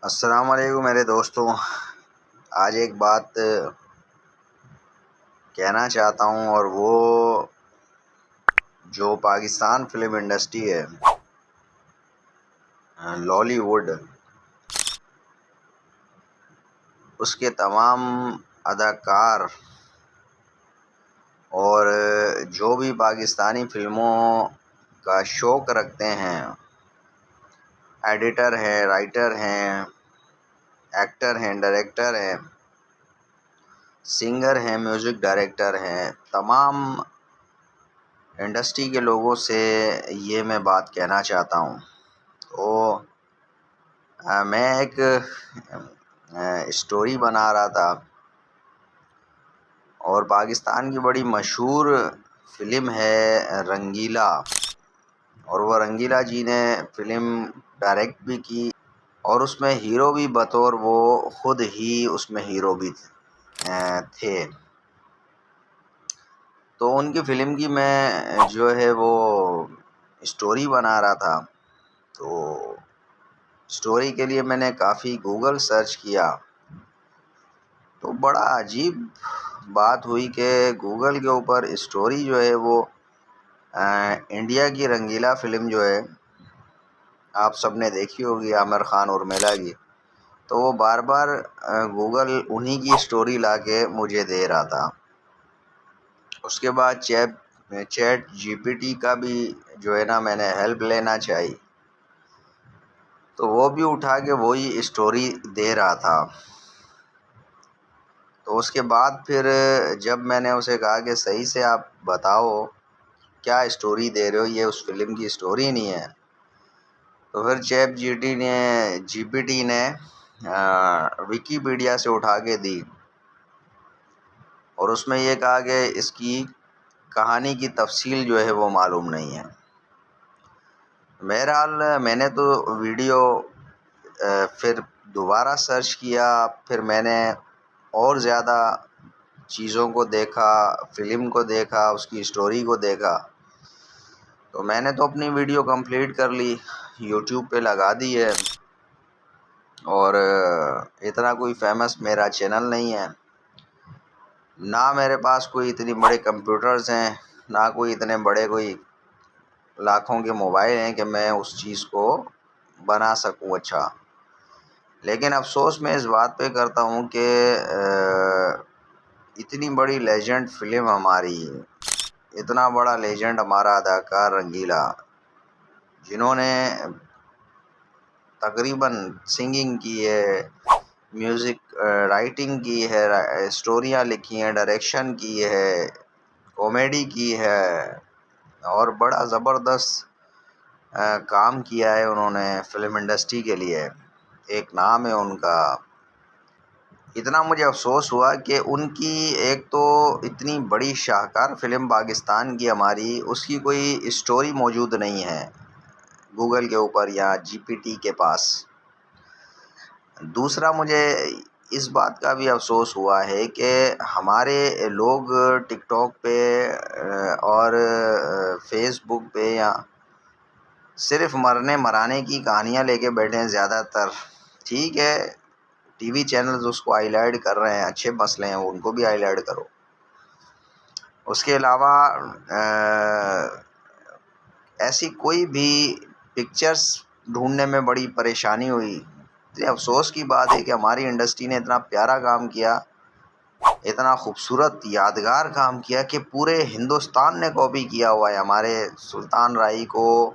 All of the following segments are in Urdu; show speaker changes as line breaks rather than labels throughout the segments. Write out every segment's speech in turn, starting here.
السلام علیکم میرے دوستوں. آج ایک بات کہنا چاہتا ہوں، اور وہ جو پاکستان فلم انڈسٹری ہے، لالی ووڈ، اس کے تمام اداکار اور جو بھی پاکستانی فلموں کا شوق رکھتے ہیں، ایڈیٹر ہیں، رائٹر ہیں، ایکٹر ہیں، ڈائریکٹر ہیں، سنگر ہیں، میوزک ڈائریکٹر ہیں، تمام انڈسٹری کے لوگوں سے یہ میں بات کہنا چاہتا ہوں. تو میں ایک اسٹوری بنا رہا تھا، اور پاکستان کی بڑی مشہور فلم ہے رنگیلا، اور وہ رنگیلا جی نے فلم ڈائریکٹ بھی کی، اور اس میں ہیرو بھی بطور وہ خود ہی اس میں ہیرو بھی تھے. تو ان کی فلم کی میں جو ہے وہ اسٹوری بنا رہا تھا. تو اسٹوری کے لیے میں نے کافی گوگل سرچ کیا، تو بڑا عجیب بات ہوئی کہ گوگل کے اوپر اسٹوری جو ہے وہ انڈیا کی رنگیلا فلم جو ہے، آپ سب نے دیکھی ہوگی، عامر خان اور میلا کی، تو وہ بار بار گوگل انہی کی اسٹوری لا کے مجھے دے رہا تھا. اس کے بعد چیٹ جی پی ٹی کا بھی جو ہے نا میں نے ہیلپ لینا چاہی، تو وہ بھی اٹھا کے وہی اسٹوری دے رہا تھا. تو اس کے بعد پھر جب میں نے اسے کہا کہ صحیح سے آپ بتاؤ کیا اسٹوری دے رہے ہو، یہ اس فلم کی اسٹوری نہیں ہے، تو پھر چیٹ جی پی ٹی نے ویکیپیڈیا سے اٹھا کے دی، اور اس میں یہ کہا کہ اس کی کہانی کی تفصیل جو ہے وہ معلوم نہیں ہے. بہرحال میں نے تو ویڈیو پھر دوبارہ سرچ کیا، پھر میں نے اور زیادہ چیزوں کو دیکھا، فلم کو دیکھا، اس کی اسٹوری کو دیکھا. تو میں نے تو اپنی ویڈیو کمپلیٹ کر لی، یوٹیوب پہ لگا دی ہے، اور اتنا کوئی فیمس میرا چینل نہیں ہے، نہ میرے پاس کوئی اتنی بڑے کمپیوٹرز ہیں، نہ کوئی اتنے بڑے کوئی لاکھوں کے موبائل ہیں کہ میں اس چیز کو بنا سکوں اچھا. لیکن افسوس میں اس بات پہ کرتا ہوں کہ اتنی بڑی لیجنڈ فلم ہماری، اتنا بڑا لیجنڈ ہمارا اداکار رنگیلا، جنہوں نے تقریباً سنگنگ کی ہے، میوزک رائٹنگ کی ہے، اسٹوریاں لکھی ہیں، ڈائریکشن کی ہے، کامیڈی کی ہے، اور بڑا زبردست کام کیا ہے انہوں نے فلم انڈسٹری کے لیے، ایک نام ہے ان کا. اتنا مجھے افسوس ہوا کہ ان کی ایک تو اتنی بڑی شاہکار فلم پاکستان کی ہماری، اس کی کوئی اسٹوری موجود نہیں ہے گوگل کے اوپر یا جی پی ٹی کے پاس. دوسرا مجھے اس بات کا بھی افسوس ہوا ہے کہ ہمارے لوگ ٹک ٹاک پہ اور فیس بک پہ یا صرف مرنے مرانے کی کہانیاں لے کے بیٹھے ہیں زیادہ تر. ٹھیک ہے، ٹی وی چینلز اس کو ہائی لائٹ کر رہے ہیں، اچھے مسئلے ہیں، ان کو بھی ہائی لائٹ کرو. اس کے علاوہ ایسی کوئی بھی پکچرز ڈھونڈنے میں بڑی پریشانی ہوئی. افسوس کی بات ہے کہ ہماری انڈسٹری نے اتنا پیارا کام کیا، اتنا خوبصورت یادگار کام کیا کہ پورے ہندوستان نے کاپی کیا ہوا ہے. ہمارے سلطان رائی کو،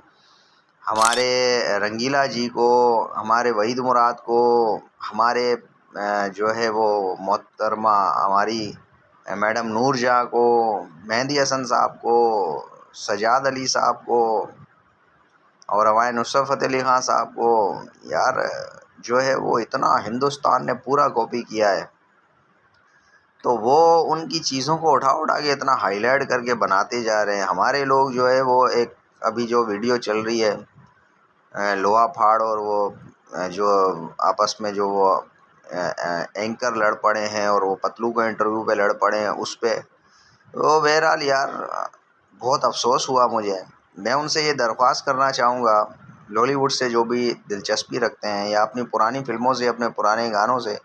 ہمارے رنگیلا جی کو، ہمارے وحید مراد کو، ہمارے جو ہے وہ محترمہ ہماری میڈم نور جہاں کو، مہندی حسن صاحب کو، سجاد علی صاحب کو، اور ہمارے نصرت فتح علی خان صاحب کو. یار جو ہے وہ اتنا ہندوستان نے پورا کاپی کیا ہے، تو وہ ان کی چیزوں کو اٹھا کے اتنا ہائی لائٹ کر کے بناتے جا رہے ہیں. ہمارے لوگ جو ہے وہ ایک ابھی جو ویڈیو چل رہی ہے لوہا پھاڑ، اور وہ جو آپس میں جو وہ اینکر لڑ پڑے ہیں اور وہ پتلو کو انٹرویو پہ لڑ پڑے ہیں اس پہ. تو بہرحال یار بہت افسوس ہوا مجھے. میں ان سے یہ درخواست کرنا چاہوں گا لالی ووڈ سے جو بھی دلچسپی رکھتے ہیں یا اپنی پرانی فلموں سے اپنے پرانے گانوں سے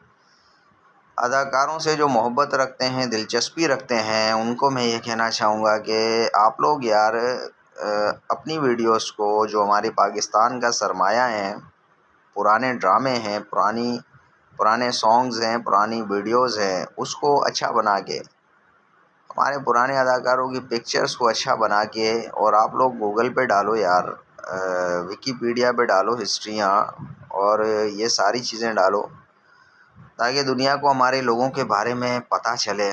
اداکاروں سے جو محبت رکھتے ہیں دلچسپی رکھتے ہیں ان کو میں یہ کہنا چاہوں گا کہ آپ لوگ یار اپنی ویڈیوز کو جو ہمارے پاکستان کا سرمایہ ہیں پرانے ڈرامے ہیں پرانے سانگز ہیں پرانی ویڈیوز ہیں اس کو اچھا بنا کے ہمارے پرانے اداکاروں کی پکچرز کو اچھا بنا کے اور آپ لوگ گوگل پہ ڈالو یار ویکیپیڈیا پہ ڈالو ہسٹریاں اور یہ ساری چیزیں ڈالو تاکہ دنیا کو ہمارے لوگوں کے بارے میں پتہ چلے.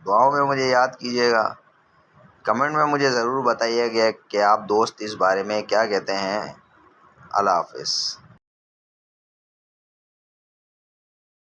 دعاؤں میں مجھے یاد کیجیے گا. کمنٹ میں مجھے ضرور بتائیے کہ آپ دوست اس بارے میں کیا کہتے ہیں. اللہ حافظ.